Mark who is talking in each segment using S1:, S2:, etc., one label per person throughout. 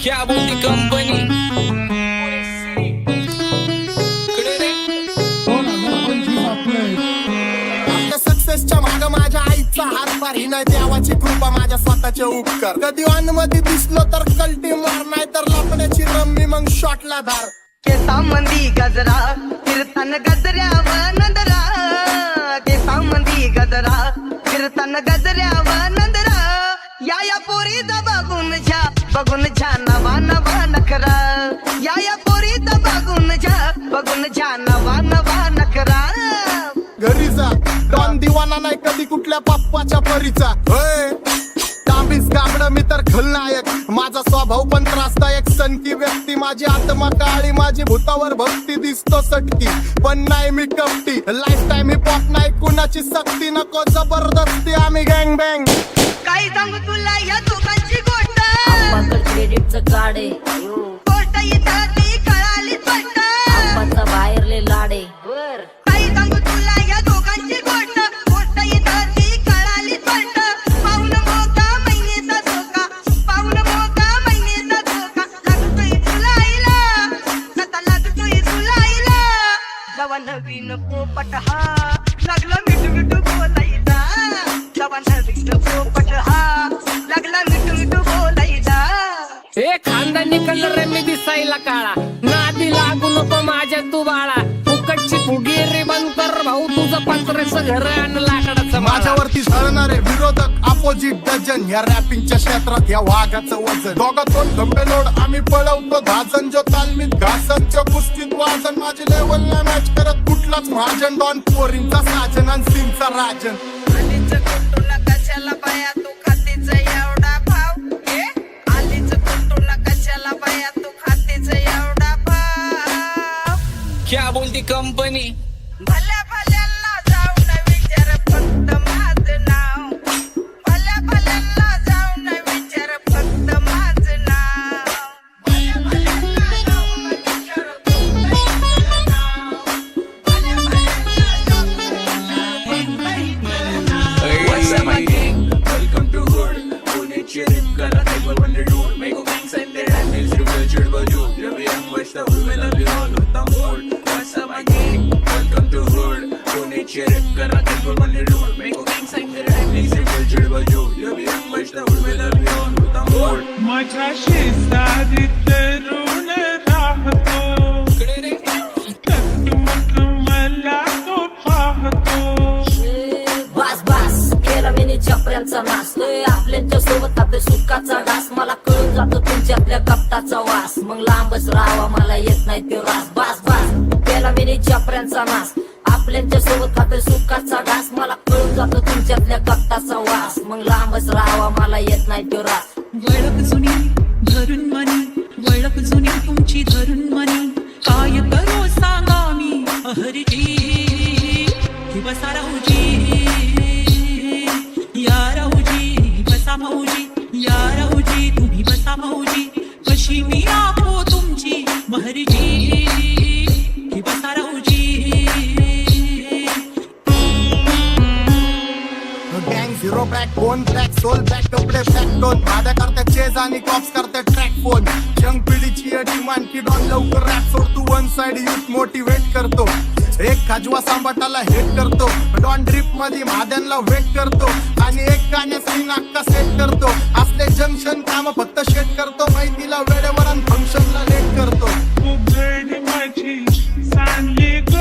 S1: क्या बोलती कंपनी
S2: सक्सेसच्या माग माझ्या आईचा हातभार ही नाही देवाची कृपा माझ्या स्वतःचे उपकार कधी मध्ये दिसलो तर कल्टी मार नाही तर लपण्याची रम्मी मग शॉटला धार
S3: केसामंदी गजरा कीर्तन गजऱ्यावर नंदरा केसामंदी गजरा कीर्तन गजऱ्यावर नंदरा या पोरीचा बघून झा नवा नवा नखरा या पोरीचा बघून झा नवा नवा नखरा
S2: घरी जा डॉन दिवाना नाही कधी कुठल्या पप्पाच्या परीचा होय तांबीस गाबड मी तर खलनायक माझा स्वभाव पण त्रासदायक सनकी व्यक्ती माझी आत्मा काळी माझी भूतावर भक्ती दिसतो सटकी पण नाही मी कपटी लाईफ टाइम हिप हॉप नाही कुणाची सक्ती नको जबरदस्ती आम्ही गँग बँग
S3: काही सांगू तुला या दोघांची गोष्ट
S4: क्रेडिटचं कार्ड आहे
S3: गोष्ट इथं ती कळाली स्पष्ट
S4: आंबाचा बाहेरले लाडे
S3: काही सांगू तुला या दोघांची गोष्ट गोष्ट इथं ती कळाली स्पष्ट पाऊन मोका महिनेचा धोका पाऊन मोका महिनेचा धोका लागतोय तुला आईला आता लागतोय तुला आईला जवा नवीन पोपट हा लागला मिठू मिठू बोलायचा जवा नवीन पोपट हा लागला मिठू मिठू बोलायचा
S1: ए खानदानी कलर रे मी दिसायला काळा नादी लागू नको माझ्या तू बाळा फुकटची फुगी रे बंद कर भाऊ तुझं पत्रेचं घर आणि लाकडाचं
S2: माझ्यावरती झळणारे विरोधक अपोजिट डझन या रॅपिंगच्या क्षेत्रात या वाघाचं वजन दोघातून धंबे लोड आम्ही पळवतो धाजन जो तालमीत घासनच्या कुस्तीत वाजन माझी लेवल नाही मॅच करत कुठलाच महाजन डॉन पोरींचा साजन आणि सीनचा राजन
S3: आलीच कुटुला कशाला बाया तू खातीच एवढा भाव आलीच कुटुला कशाला बाया तू खातीच एवढा भाव
S1: क्या बोलती कंपनी
S3: भल्या भल्यांना जाऊन विचार फक्त माझं नाव भल्या भल्यांना जाऊन विचार फक्त माझं नाव भल्या भल्यांना जाऊन विचार फक्त माझं नाव भल्या भल्यांना जाऊन
S1: What's up my gang?
S5: Welcome to Hood. Pune Cherip Kara Table when they do. Make a gang send their handles to the church baju. Every young west the hood will be all with the mood. What's up my gang? Welcome to Hood. Pune Cherip Kara Table when they do. Make a gang send their handles to the church baju. Every young west the hood will be all with the mood.
S6: माझ्या शेजारीत तरुण राहतो मग मला तो पाहतो
S4: बस बस केला मी चपऱ्यांचा नाश आपल्याच्या सोबत आपल्या सुखाचा घास मला कळून जातो तुमच्यातल्या कपटाचा वास मग लांबच राहावा मला येत नाही तो रास बस बस केला मी चपऱ्यांचा नाश आपल्याच्या सोबत आपल्या सुखाचा घास मला कळून जातो तुमच्यातल्या कपटाचा वास मग लांबच राहावा मला येत नाही तो रास
S7: वळख जुनी धरून मनी वळख जुनी तुमची धरून मनी काय करो सांगा मी अहरजी बसा राहूजी या राहूजी बसा भाऊजी या राहूजी तुम्ही बसा भाऊजी कशी मी राहो तुमची महरजी बसा राहूजी
S2: गँग zero back phone track soul back कपडे बॅक टोन भाड्या करते चेज आणि कॉप्स करते ट्रॅक फोन यंग पिढीची डिमांड की डॉन लवकर रॅप सोड तू वन साइड युथ मोटिवेट करतो एक खाजवा सांबाटाला हेट करतो डॉन ड्रिप मध्ये महाद्यांना वेट करतो आणि एक गाण्यात सीन अक्का सेट करतो असले जंक्शन काम फक्त शेट करतो माहितीला वेळेवर आणि फंक्शनला लेट करतो
S6: उघड माझी सांगली ग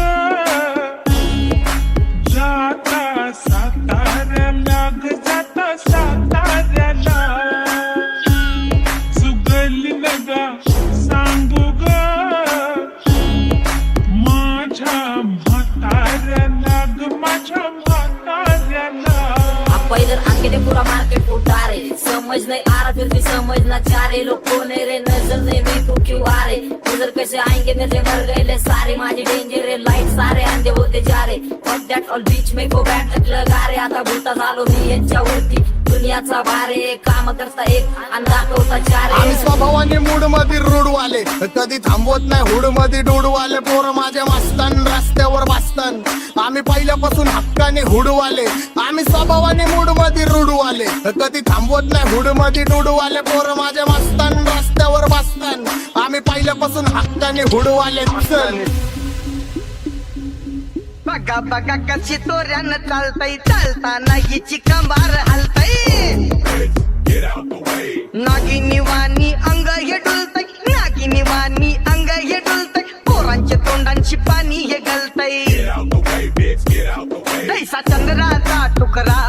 S6: जाता साताऱ्याला ग जाता साताऱ्याला सुगली नगा सांगू ग माझ्या म्हाताऱ्याला ग माझ्या म्हाताऱ्याला
S4: पहिलं आंकेले पूरा मार्केट फुटा रे समझ नहीं आ रहा फिर भी समझना चाह रहे लोग कौन है रे नजर नहीं मेरे को क्यों आ रहे उधर कैसे आएंगे मेरे मर गए ले सारे माझे डेंजर है लाइट सारे अंधे होते जा रहे फक दैट ऑल बीच में को बैठ लगा रे आता भूता झालो मी यांच्यावरती दुनियाचा भारे काम करता एक आणि दाखवता चार
S2: आम्ही स्वभावाने मूड मध्ये रूडवाले कधी थांबवत नाही हुड मध्ये डोडवाले पोर माझ्या मस्तान रस्त्यावर बसतान आम्ही पहिल्यापासून हक्काने हुडवाले आम्ही स्वभावाने मूड मध्ये रूडवाले कधी थांबवत नाही हुड मध्ये डोडवाले पोर माझ्या मस्तान रस्त्यावर बसतान वतन आम्ही पहिल्यापासून हक्काने हुडवाले चल
S3: बघा बघा कशी तोऱ्यानं चालतय चालताना हिची कंबार हलतय नागिनी वाणी अंग हे डुलतय नागिनी वाणी अंग हे डुलतय पोरांच्या तोंडांची पाणी हे गलतय दैसा चंद्राचा तुकरा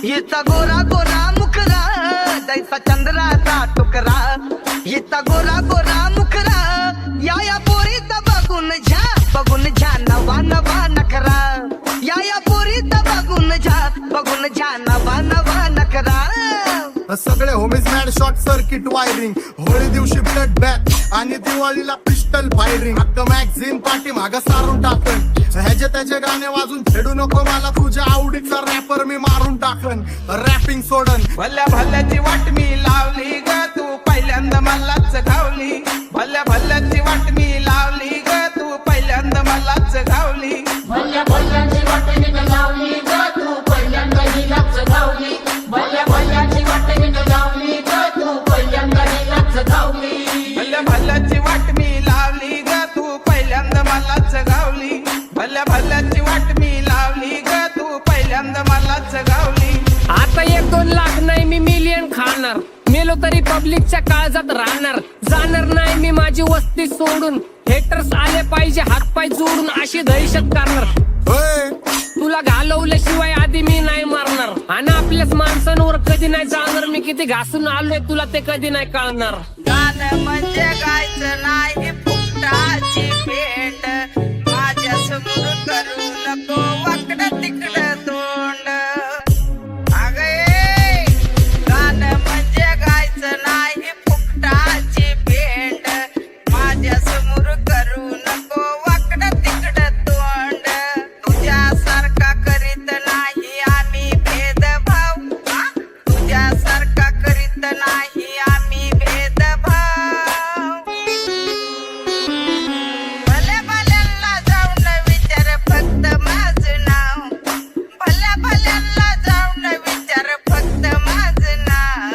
S3: हिचा गोरा गोरा मुखरा दैसा चंद्राचा तुकरा हिचा गोरा गोरा मुखरा या पोरीचा बघून झा नवा नवा नखरा या पोरीचा बघून झा नवा नवा नखरा
S2: सगळे homies mad short circuit wiring Holi दिवशी ब्लड बॅथ आणि दिवाळीला पिस्टल फायरिंग हक्क मॅगझिन पाठी माग सारून टाकन ह्याचे त्याचे गाणे वाजून खेळू नको मला तुझ्या आवडीचा रॅपर मी मारून टाकन रॅपिंग सोडन
S8: भल्या भल्याची वाट मी लावली ग तू पहिल्यांदा मलाच घावली भल्या भल्याची वाट मी लावली ग तू पहिल्यांदा मलाच घावली
S4: भल्या भल्याची वाट मी लावली ग तू पहिल्यांदा हिलाच घावली भल्या भल्याची वाट मी लावली ग तू पहिल्यांदा हिलाच घावली
S8: भल्या भल्याची वाट मी लावली ग तू पहिल्यांदा मलाच घावली भल्या भल्याची वाट मी लावली ग तू पहिल्यांदा मलाच घावली
S1: आता 1-2 लाख नाही मी मिलियन खाणार मेलो तरी पब्लिकच्या काळजात राहणार जाणार नाही मी माझी वस्ती सोडून हेटर्स आले पाहिजे हातपाय जोडून अशी दहशत करणार
S2: होय
S1: तुला घालवल्याशिवाय आधी मी नाही मारणार आणि आपल्याच माणसांवर कधी नाही जाणार मी किती घासून आलोय तुला ते कधी नाही कळणार
S3: गाणं म्हणजे गायचं नाही फुकटाची भेट माझ्या समोर करू नको वाकडं तिकडं तोंड अगे गाणं म्हणजे गायचं नाही फुकटाची भेट माझ्या समोर करू नको वाकडं तिकडं तोंड तुझ्यासारखा करीत नाही आम्ही भेदभाव तुझ्यासारखा करीत नाही आम्ही भेदभाव भल्या भल्यांना जाऊन विचार फक्त माझं नाव भल्या भल्यांना जाऊन विचार फक्त माझं नाव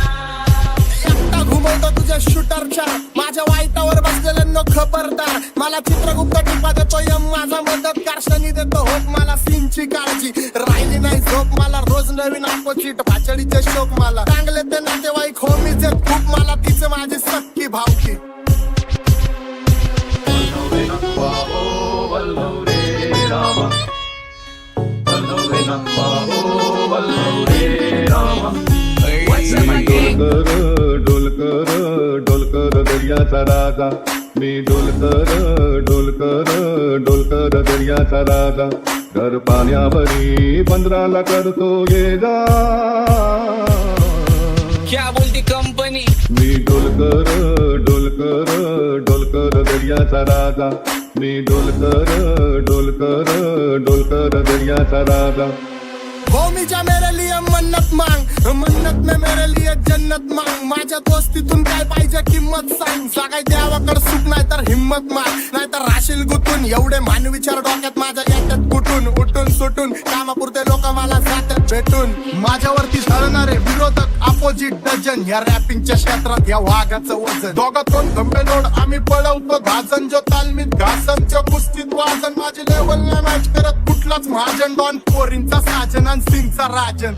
S2: एकटा घुमवतो तुझ्या शूटरच्या माझ्या वाईटावर बसलेल्यांना खबरदार मला चित्रगुप्त टिपा देतो यम माझा मदत कारशनी देतो होप मला सीनची काळजी राहिली नाही झोप मला रोज नवीन अपोजिट भाचडीचे शोक मला चांगले ते नातेवाईक होमीच आहेत खूप मला तिचे माझी सक्की भावकी
S9: डोलकर दर्याचा राजा मी डोलकर दर्याचा राजा घर पाण्यावरी बंदराला करतो ये जा
S8: क्या बोलती कंपनी
S9: मी डोलकर दर्याचा राजा मी डोलकर दर्याचा राजा
S2: होमीच्या मेरे लिए मन्नत मांग मन्नत में मेरे लिए जन्नत मांग माझ्या दोस्तीतून काय पाहिजे किंमत सांग सगळ्या देवाकडे सुख नाही तर हिम्मत माग नाही तर राशील गुतून एवढे मानविचार डोक्यात माझ्या येतात कुठून उठून सुटून कामापुरते लोक मला जातात भेटून माझ्यावरती ठरणारे विरोधक अपोजिट डझन या रॅपिंगच्या क्षेत्रात या वाघाचं वजन दोघातून गंभे लोड आम्ही पळवतो घासन जो तालमीत घासनच्या कुस्तीत वाजन माझी लेवल नाही मॅच करत कुठलाच महाजन डॉन पोरींचा साजन आणि सिंगचा राजन